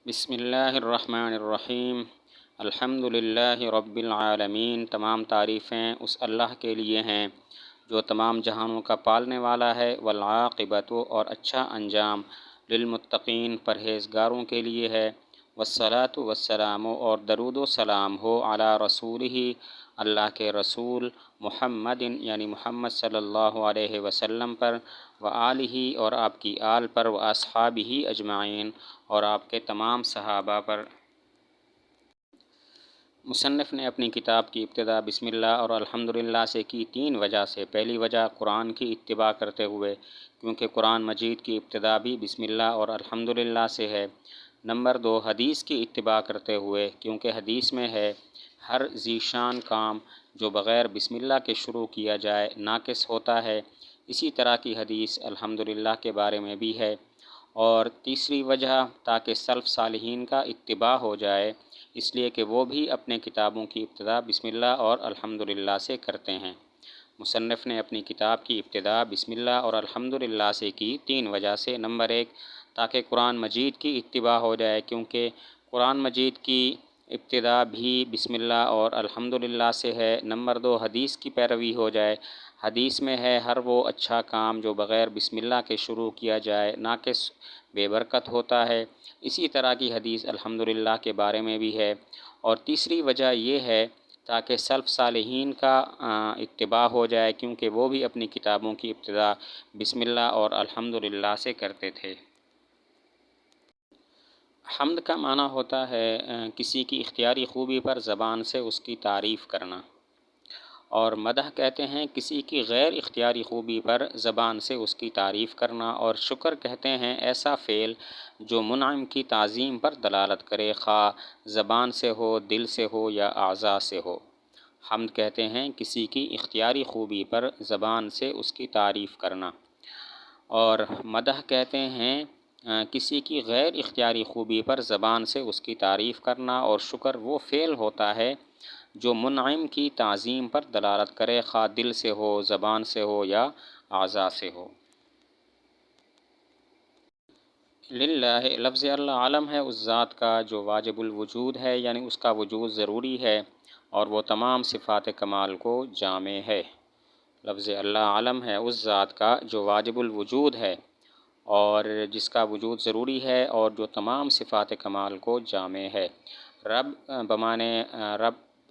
بسم اللہ الرحمن الرحیم الحمد للہ رب العالمین۔ تمام تعریفیں اس اللہ کے لیے ہیں جو تمام جہانوں کا پالنے والا ہے۔ والعاقبۃ، اور اچھا انجام، للمتقین، پرہیزگاروں کے لیے ہے۔ والصلاۃ والسلام، اور درود و سلام ہو علی رسولہ، اللہ کے رسول محمد یعنی محمد صلی اللہ علیہ وسلم پر، وآلہ، اور آپ کی آل پر، واصحابہ اجمعین، اور آپ کے تمام صحابہ پر۔ مصنف نے اپنی کتاب کی ابتدا بسم اللہ اور الحمدللہ سے کی تین وجہ سے۔ پہلی وجہ قرآن کی اتباع کرتے ہوئے، کیونکہ قرآن مجید کی ابتدا بھی بسم اللہ اور الحمدللہ سے ہے۔ نمبر دو، حدیث کی اتباع کرتے ہوئے، کیونکہ حدیث میں ہے ہر ذی شان کام جو بغیر بسم اللہ کے شروع کیا جائے ناقص ہوتا ہے۔ اسی طرح کی حدیث الحمدللہ کے بارے میں بھی ہے۔ اور تیسری وجہ، تاکہ سلف صالحین کا اتباع ہو جائے، اس لیے کہ وہ بھی اپنے کتابوں کی ابتدا بسم اللہ اور الحمدللہ سے کرتے ہیں۔ مصنف نے اپنی کتاب کی ابتدا بسم اللہ اور الحمدللہ سے کی تین وجہ سے۔ نمبر ایک، تاکہ قرآن مجید کی اتباع ہو جائے، کیونکہ قرآن مجید کی ابتدا بھی بسم اللہ اور الحمدللہ سے ہے۔ نمبر دو، حدیث کی پیروی ہو جائے۔ حدیث میں ہے ہر وہ اچھا کام جو بغیر بسم اللہ کے شروع کیا جائے ناقص، بے برکت ہوتا ہے۔ اسی طرح کی حدیث الحمدللہ کے بارے میں بھی ہے۔ اور تیسری وجہ یہ ہے تاکہ سلف صالحین کا اتباع ہو جائے، کیونکہ وہ بھی اپنی کتابوں کی ابتدا بسم اللہ اور الحمدللہ سے کرتے تھے۔ حمد کا معنی ہوتا ہے کسی کی اختیاری خوبی پر زبان سے اس کی تعریف کرنا، اور مدح کہتے ہیں کسی کی غیر اختیاری خوبی پر زبان سے اس کی تعریف کرنا، اور شکر کہتے ہیں ایسا فعل جو منعم کی تعظیم پر دلالت کرے، خواہ زبان سے ہو، دل سے ہو یا اعضاء سے ہو۔ حمد کہتے ہیں کسی کی اختیاری خوبی پر زبان سے اس کی تعریف کرنا، اور مدح کہتے ہیں کسی کی غیر اختیاری خوبی پر زبان سے اس کی تعریف کرنا، اور شکر وہ فعل ہوتا ہے جو منعم کی تعظیم پر دلالت کرے، خواہ دل سے ہو، زبان سے ہو یا اعضاء سے ہو۔ للہ، لفظ اللہ علم ہے اس ذات کا جو واجب الوجود ہے، یعنی اس کا وجود ضروری ہے اور وہ تمام صفات کمال کو جامع ہے۔ لفظ اللہ علم ہے اس ذات کا جو واجب الوجود ہے اور جس کا وجود ضروری ہے اور جو تمام صفات کمال کو جامع ہے۔ رب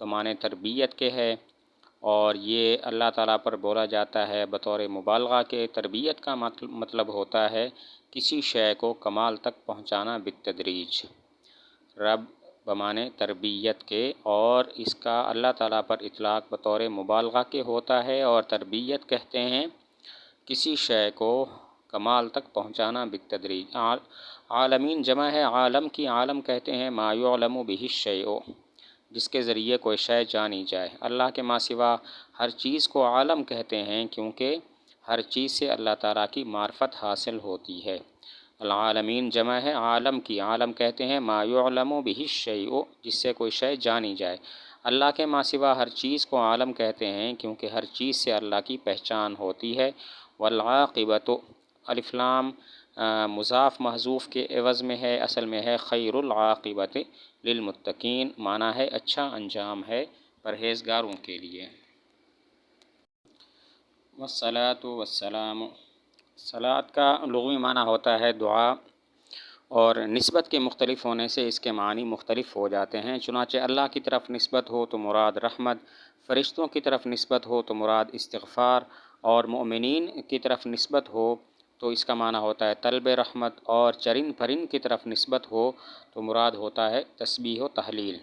بمعنی تربیت کے ہے، اور یہ اللہ تعالیٰ پر بولا جاتا ہے بطور مبالغہ کے۔ تربیت کا مطلب ہوتا ہے کسی شے کو کمال تک پہنچانا بالتدریج۔ رب بمعنی تربیت کے، اور اس کا اللہ تعالیٰ پر اطلاق بطور مبالغہ کے ہوتا ہے، اور تربیت کہتے ہیں کسی شے کو کمال تک پہنچانا بالتدریج۔ عالمین جمع ہے عالم کی۔ عالم کہتے ہیں ما یعلم بہ الشیء، جس کے ذریعے کوئی شے جانی جائے۔ اللہ کے ماں سوا ہر چیز کو عالم کہتے ہیں، کیونکہ ہر چیز سے اللہ تعالیٰ کی معرفت حاصل ہوتی ہے۔ العالمین جمع ہے عالم کی۔ عالم کہتے ہیں ما یعلم بہ الشیء، جس سے کوئی شے جانی جائے۔ اللہ کے ماں سوا ہر چیز کو عالم کہتے ہیں، کیونکہ ہر چیز سے اللہ کی پہچان ہوتی ہے۔ والعاقبۃ، الف لام مضاف محذوف کے عوض میں ہے، اصل میں ہے خیر العاقبۃ للمتقین، معنی ہے اچھا انجام ہے پرہیزگاروں کے لیے۔ والصلاۃ والسلام، صلاۃ کا لغوی معنی ہوتا ہے دعا، اور نسبت کے مختلف ہونے سے اس کے معنی مختلف ہو جاتے ہیں۔ چنانچہ اللہ کی طرف نسبت ہو تو مراد رحمت، فرشتوں کی طرف نسبت ہو تو مراد استغفار، اور مومنین کی طرف نسبت ہو تو اس کا معنی ہوتا ہے طلب رحمت، اور چرند پرند کی طرف نسبت ہو تو مراد ہوتا ہے تسبیح و تحلیل۔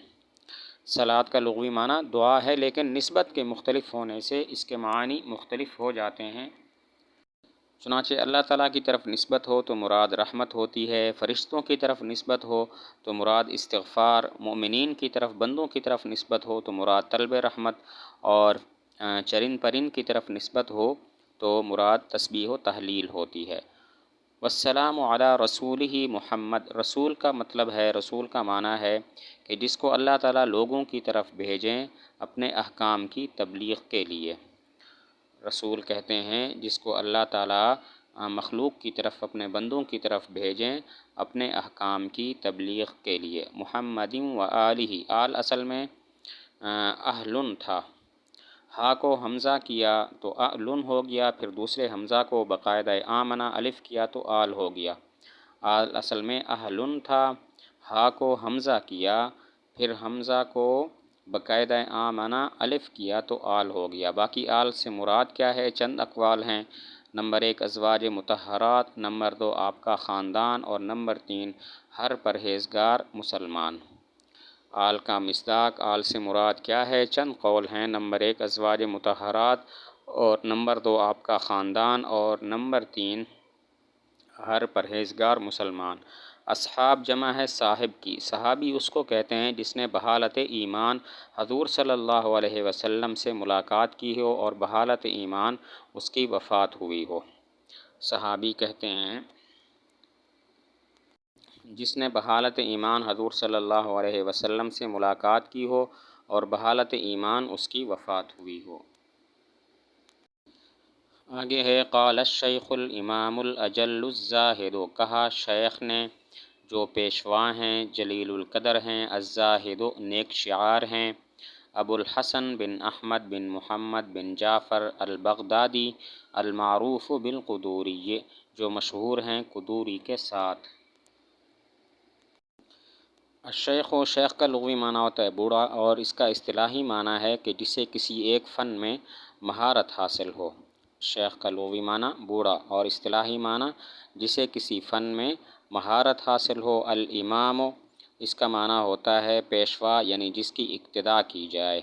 صلاۃ کا لغوی معنی دعا ہے، لیکن نسبت کے مختلف ہونے سے اس کے معنی مختلف ہو جاتے ہیں۔ چنانچہ اللہ تعالیٰ کی طرف نسبت ہو تو مراد رحمت ہوتی ہے، فرشتوں کی طرف نسبت ہو تو مراد استغفار، مومنین کی طرف، بندوں کی طرف نسبت ہو تو مراد طلب رحمت، اور چرند پرند کی طرف نسبت ہو تو مراد تسبیح و تحلیل ہوتی ہے۔ والسلام علی رسولہ محمد، رسول کا مطلب ہے، رسول کا معنی ہے کہ جس کو اللہ تعالیٰ لوگوں کی طرف بھیجیں اپنے احکام کی تبلیغ کے لیے۔ رسول کہتے ہیں جس کو اللہ تعالیٰ مخلوق کی طرف، اپنے بندوں کی طرف بھیجیں اپنے احکام کی تبلیغ کے لیے۔ محمد و آلہ، آل اصل میں اہلن تھا، ہا کو حمزہ کیا تو اعلن ہو گیا، پھر دوسرے حمزہ کو باقاعدہ آمنہ الف کیا تو آل ہو گیا۔ آل اصل میں اہلن تھا، ہا کو حمزہ کیا، پھر حمزہ کو باقاعدہ آمنہ الف کیا تو آل ہو گیا۔ باقی آل سے مراد کیا ہے؟ چند اقوال ہیں۔ نمبر 1 ازواج مطہرات، نمبر 2 آپ کا خاندان، اور نمبر 3 ہر پرہیزگار مسلمان۔ آل کا مصداق، آل سے مراد کیا ہے؟ چند قول ہیں۔ نمبر 1 ازواج مطہرات، اور نمبر 2 آپ کا خاندان، اور نمبر 3 ہر پرہیزگار مسلمان۔ اصحاب جمع ہے صاحب کی، صحابی اس کو کہتے ہیں جس نے بحالت ایمان حضور صلی اللہ علیہ وسلم سے ملاقات کی ہو اور بحالت ایمان اس کی وفات ہوئی ہو۔ صحابی کہتے ہیں جس نے بحالت ایمان حضور صلی اللہ علیہ وسلم سے ملاقات کی ہو اور بحالت ایمان اس کی وفات ہوئی ہو۔ آگے ہے قال الشیخ الامام الاجل الزاہد، کہا شیخ نے جو پیشوا ہیں، جلیل القدر ہیں، الزاہد نیک شعار ہیں، ابو الحسن بن احمد بن محمد بن جعفر البغدادی المعروف بالقدوری، جو مشہور ہیں قدوری کے ساتھ۔ الشیخ و شیخ کا لغوی معنی ہوتا ہے بوڑھا، اور اس کا اصطلاحی معنی ہے کہ جسے کسی ایک فن میں مہارت حاصل ہو۔ شیخ کا لغوی معنی بوڑھا، اور اصطلاحی معنی جسے کسی فن میں مہارت حاصل ہو۔ الامام اس کا معنی ہوتا ہے پیشوا، یعنی جس کی اقتداء کی جائے۔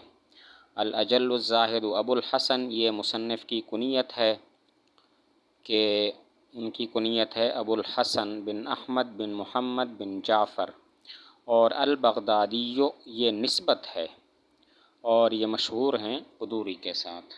الاجل الزاہد، ابو الحسن یہ مصنف کی کنیت ہے کہ ان کی کنیت ہے ابو الحسن بن احمد بن محمد بن جعفر، اور البغدادی یہ نسبت ہے، اور یہ مشہور ہیں قدوری کے ساتھ۔